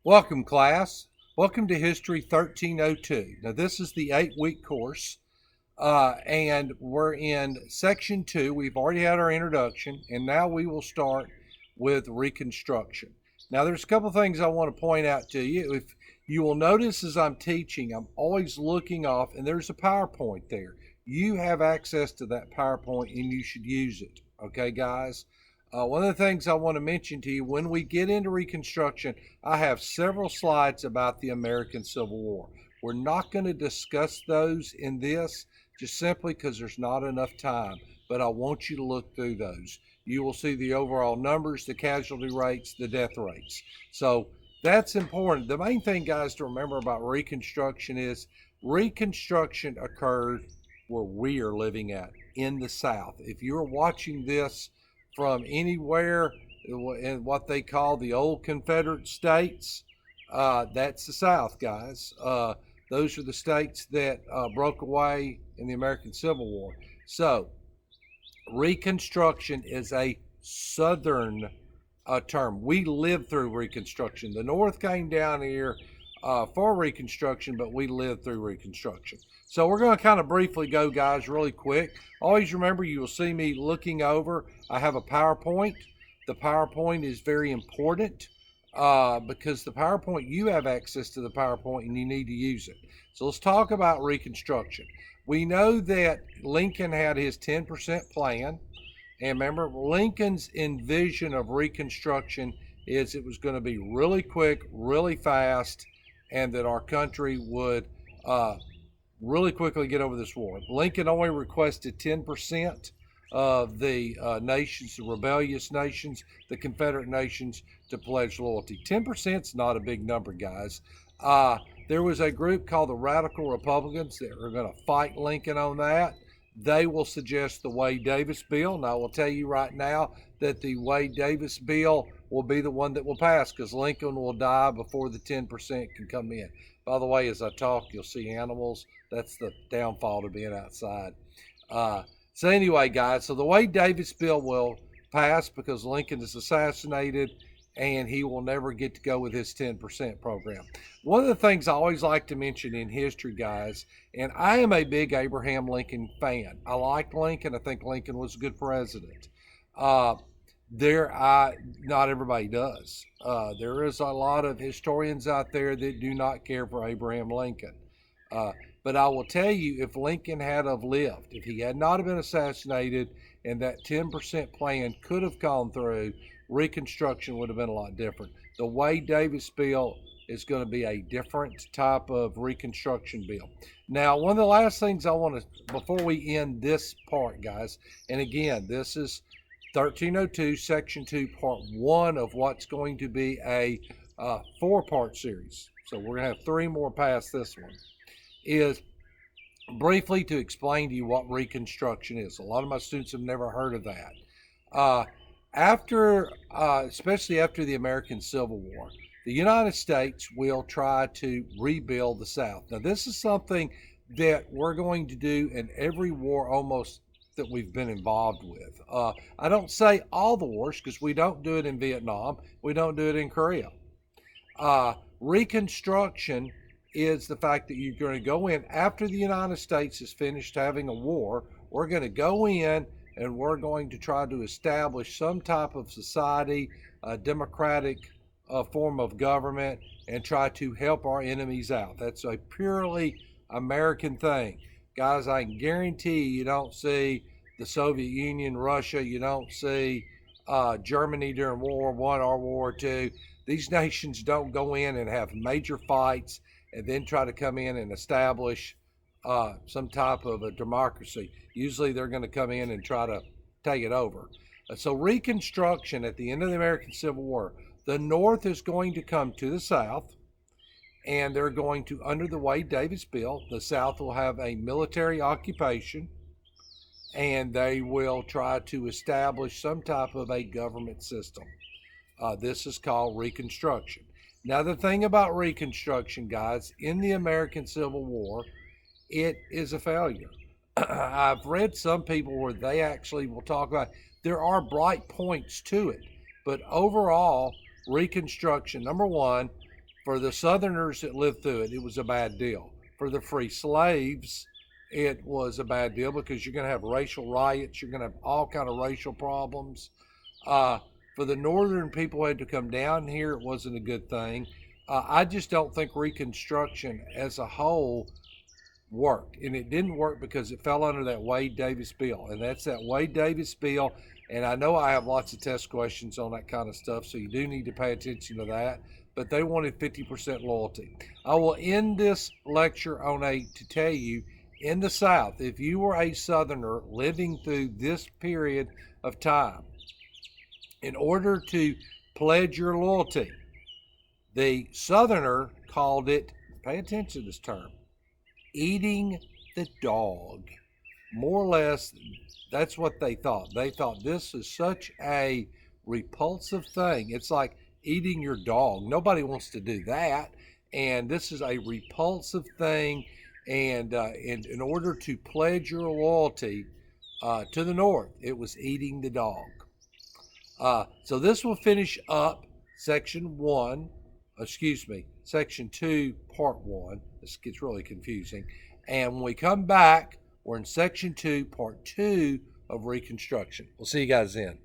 Welcome, class. Welcome to History 1302. Now, this is the 8-week course, and we're in Section 2. We've already had our introduction, and now we will start with Reconstruction. Now, there's a couple things I want to point out to you. If you will notice as I'm teaching, I'm always looking off, and there's a PowerPoint there. You have access to that PowerPoint, and you should use it. Okay, guys? One of the things I want to mention to you, when we get into Reconstruction, I have several slides about the American Civil War. We're not going to discuss those in this just simply because there's not enough time, but I want you to look through those. You will see the overall numbers, the casualty rates, the death rates. So that's important. The main thing, guys, to remember about Reconstruction is Reconstruction occurred where we are living at, in the South. If you're watching this from anywhere in what they call the old Confederate states, that's the South, guys. Those are the states that broke away in the American Civil War. So, Reconstruction is a Southern term. We lived through Reconstruction. The North came down here for Reconstruction, but we lived through Reconstruction. So we're going to kind of briefly go, guys, really quick. Always remember, you will see me looking over. I have a PowerPoint. The PowerPoint is very important because the PowerPoint, you have access to the PowerPoint and you need to use it. So let's talk about Reconstruction. We know that Lincoln had his 10% plan. And remember, Lincoln's envision of Reconstruction is it was going to be really quick, really fast, and that our country would really quickly get over this war. Lincoln only requested 10% of the nations, the rebellious nations, the Confederate nations, to pledge loyalty. 10% is not a big number, guys. There was a group called the Radical Republicans that are going to fight Lincoln on that. They will suggest the Wade-Davis bill, and I will tell you right now that the Wade-Davis bill will be the one that will pass because Lincoln will die before the 10% can come in. By the way, as I talk, you'll see animals. That's the downfall to being outside. So anyway, guys, so the Wade-Davis bill will pass because Lincoln is assassinated and he will never get to go with his 10% program. One of the things I always like to mention in history, guys, and I am a big Abraham Lincoln fan. I like Lincoln. I think Lincoln was a good president. Not everybody does. There is a lot of historians out there that do not care for Abraham Lincoln. But I will tell you, if Lincoln had have lived, if he had not have been assassinated and that 10% plan could have gone through, Reconstruction would have been a lot different. The Wade-Davis bill is going to be a different type of Reconstruction bill. Now, one of the last things I want to, before we end this part, guys, and again, this is 1302, Section 2, Part 1 of what's going to be a 4-part series. So we're going to have 3 more past this one, is briefly to explain to you what Reconstruction is. A lot of my students have never heard of that. Especially after the American Civil War, the United States will try to rebuild the South. Now, this is something that we're going to do in every war almost that we've been involved with. I don't say all the wars because we don't do it in Vietnam. We don't do it in Korea. Reconstruction is the fact that you're going to go in after the United States is finished having a war. We're going to go in and we're going to try to establish some type of society, a democratic form of government, and try to help our enemies out. That's a purely American thing. Guys, I can guarantee you don't see the Soviet Union, Russia, you don't see Germany during World War I or World War II. These nations don't go in and have major fights and then try to come in and establish some type of a democracy. Usually they're going to come in and try to take it over. So Reconstruction at the end of the American Civil War, the North is going to come to the South, and they're going to, under the Wade-Davis bill, the South will have a military occupation, and they will try to establish some type of a government system. This is called Reconstruction. Now, the thing about Reconstruction, guys, in the American Civil War, it is a failure. I've read some people where they actually will talk about there are bright points to it, but overall, Reconstruction, number one, For the Southerners that lived through it, it was a bad deal. For the free slaves, it was a bad deal because you're going to have racial riots. You're going to have all kind of racial problems. For the Northern people who had to come down here, it wasn't a good thing. I just don't think Reconstruction as a whole worked, and it didn't work because it fell under that Wade Davis bill, and that's that Wade Davis bill. And I know I have lots of test questions on that kind of stuff, so you do need to pay attention to that. But they wanted 50% loyalty. I will end this lecture on to tell you, in the South, if you were a Southerner living through this period of time, in order to pledge your loyalty, the Southerner called it, pay attention to this term, eating the dog. More or less, that's what they thought. They thought this is such a repulsive thing. It's like eating your dog. Nobody wants to do that. And this is a repulsive thing. And in order to pledge your loyalty to the North, it was eating the dog. So this will finish up section 2, part 1. This gets really confusing. And when we come back, we're in section 2, part 2 of Reconstruction. We'll see you guys then.